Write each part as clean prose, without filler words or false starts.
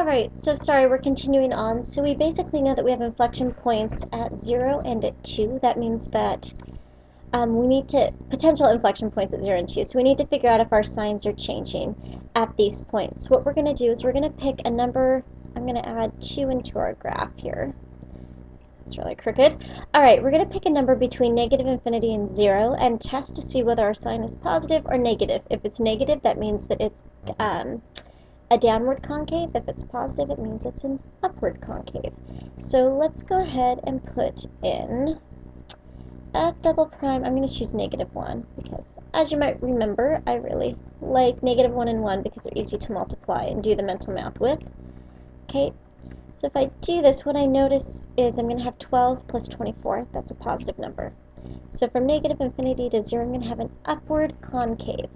Alright, so sorry, we're continuing on. So we basically know that we have inflection points at 0 and at 2. That means that we need to, potential inflection points at 0 and 2. So we need to figure out if our signs are changing at these points. What we're going to do is we're going to pick a number. I'm going to add 2 into our graph here. It's really crooked. Alright, we're going to pick a number between negative infinity and 0 and test to see whether our sign is positive or negative. If it's negative, that means that it's a downward concave. If it's positive, it means it's an upward concave. So let's go ahead and put in a double prime. I'm going to choose -1 because, as you might remember, I really like -1 and 1 because they're easy to multiply and do the mental math with. Okay, so if I do this, what I notice is I'm going to have 12 plus 24. That's a positive number. So from negative infinity to 0, I'm going to have an upward concave.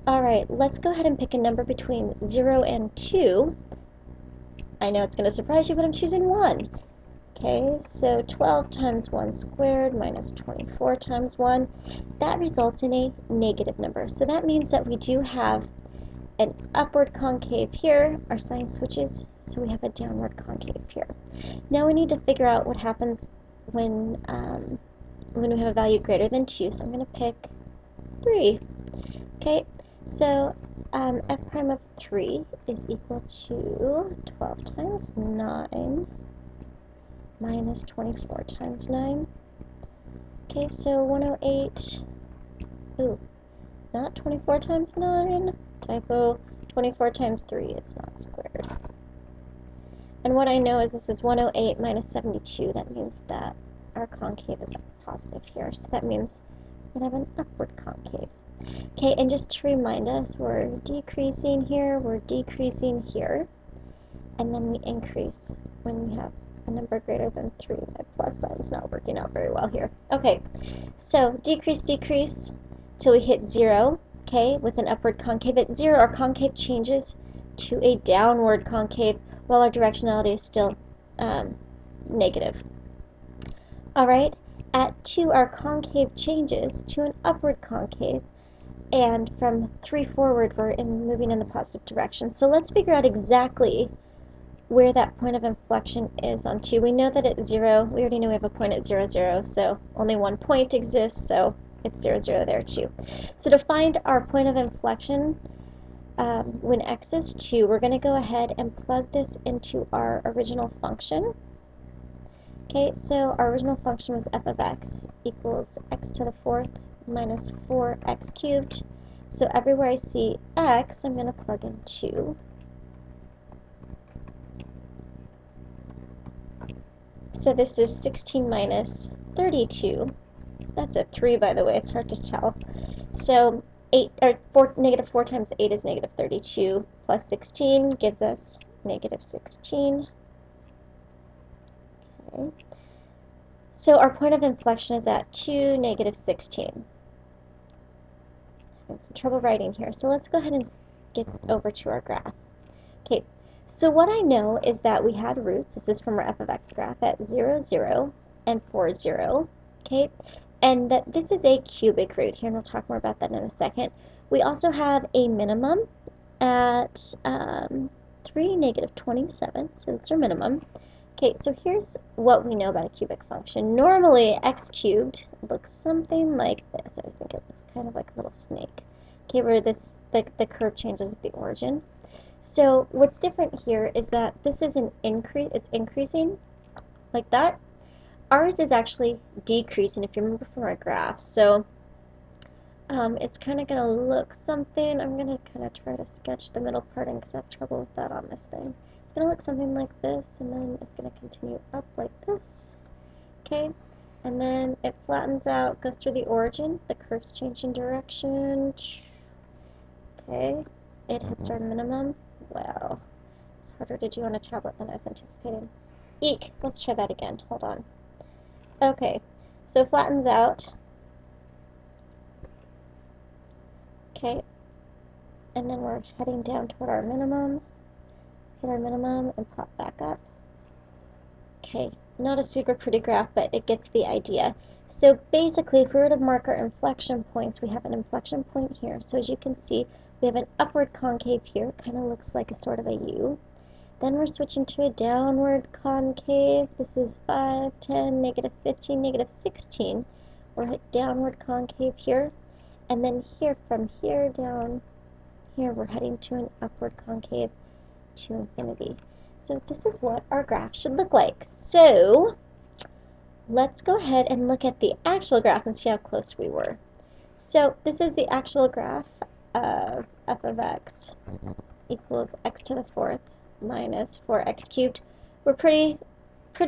Alright, let's go ahead and pick a number between 0 and 2. I know it's going to surprise you, but I'm choosing 1. Okay, so 12 times 1 squared minus 24 times 1. That results in a negative number. So that means that we do have an upward concave here. Our sign switches, so we have a downward concave here. Now we need to figure out what happens when we have a value greater than 2. So I'm going to pick 3. Okay. So f prime of 3 is equal to 12 times 9 minus 24 times 9. Okay, so 108, ooh, not 24 times 9, typo, 24 times 3, it's not squared. And what I know is this is 108 minus 72, that means that our concave is positive here, so that means we have an upward concave. Okay, and just to remind us, we're decreasing here, we're decreasing here, and then we increase when we have a number greater than 3. My plus sign's not working out very well here. Okay, so decrease, decrease, till we hit 0, okay, with an upward concave. At 0, our concave changes to a downward concave, while our directionality is still negative. Alright, at 2, our concave changes to an upward concave, and from 3 forward, we're moving in the positive direction. So let's figure out exactly where that point of inflection is on 2. We know that at 0, we already know we have a point at 0, 0, so only one point exists, so it's 0, 0 there too. So to find our point of inflection when x is 2, we're going to go ahead and plug this into our original function. Okay, so our original function was f of x equals x to the 4th minus 4x cubed. So everywhere I see x, I'm going to plug in 2. So this is 16 minus 32. That's a 3, by the way. It's hard to tell. So negative 4 times 8 is negative 32, plus 16 gives us negative 16. Okay. So our point of inflection is at 2, negative 16. Having some trouble writing here, so let's go ahead and get over to our graph. Okay, so what I know is that we had roots. This is from our f of x graph at 0, 0, and 4, 0. Okay, and that this is a cubic root here, and we'll talk more about that in a second. We also have a minimum at 3, negative 27, so that's our minimum. Okay, so here's what we know about a cubic function. Normally, x cubed looks something like this. I was thinking it looks kind of like a little snake. Okay, where this the curve changes at the origin. So what's different here is that this is an increase. It's increasing like that. Ours is actually decreasing, if you remember from our graph. So it's kind of going to look something. I'm going to kind of try to sketch the middle part because I have trouble with that on this thing. It's going to look something like this, and then it's going to continue up like this. Okay, and then it flattens out, goes through the origin. The curve's changing direction. Okay, it hits our minimum. Wow, it's harder to do on a tablet than I was anticipating. Eek, let's try that again. Hold on. Okay, so it flattens out. Okay, and then we're heading down toward our minimum. Hit our minimum and pop back up. Okay, not a super pretty graph, but it gets the idea. So basically, if we were to mark our inflection points, we have an inflection point here. So as you can see, we have an upward concave here. It kind of looks like a sort of a U. Then we're switching to a downward concave. This is 5, 10, negative 15, negative 16. We're at downward concave here. And then here, from here down here, we're heading to an upward concave to infinity. So this is what our graph should look like. So let's go ahead and look at the actual graph and see how close we were. So this is the actual graph of f of x equals x to the fourth minus 4x cubed. We're pretty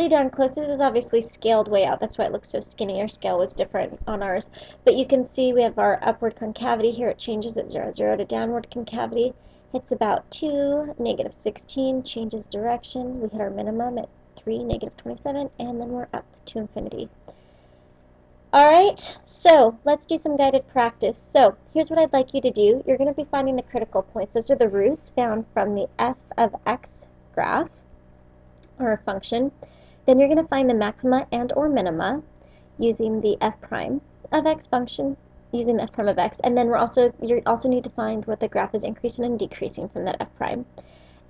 darn close. This is obviously scaled way out. That's why it looks so skinny. Our scale was different on ours. But you can see we have our upward concavity here. It changes at 0, 0 to downward concavity. Hits about 2, negative 16, changes direction. We hit our minimum at 3, negative 27, and then we're up to infinity. Alright, so let's do some guided practice. So here's what I'd like you to do. You're going to be finding the critical points. Those are the roots found from the f of x graph, or a function. Then you're going to find the maxima and or minima using the f prime of x function, using the f prime of x. And then you also need to find what the graph is increasing and decreasing from that f prime.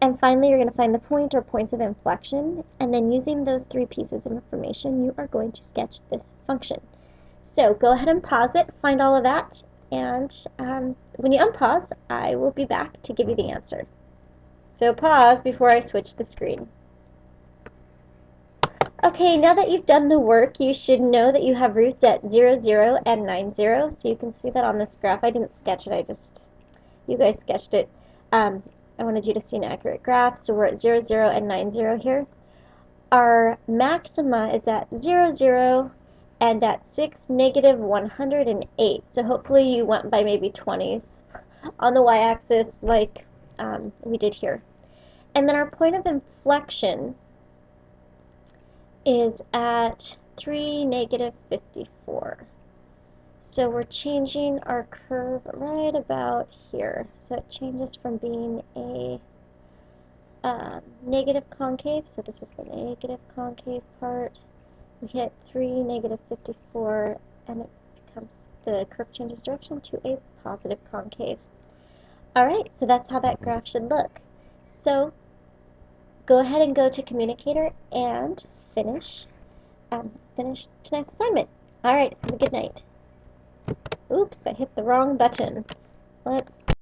And finally, you're going to find the point or points of inflection. And then using those three pieces of information, you are going to sketch this function. So go ahead and pause it, find all of that, and when you unpause, I will be back to give you the answer. So pause before I switch the screen. Okay, now that you've done the work, you should know that you have roots at 0, 0, and 9, 0. So you can see that on this graph. I didn't sketch it, you guys sketched it. I wanted you to see an accurate graph. So we're at 0, 0, and 9, 0 here. Our maxima is at 0, 0, and at 6, negative 108. So hopefully you went by maybe 20s on the y-axis like we did here. And then our point of inflection is at 3, negative 54. So we're changing our curve right about here. So it changes from being a negative concave, so this is the negative concave part. We hit 3, negative 54, and it becomes, the curve changes direction to a positive concave. Alright, so that's how that graph should look. So go ahead and go to Communicator and finish tonight's assignment. Alright, have a good night. Oops, I hit the wrong button. Let's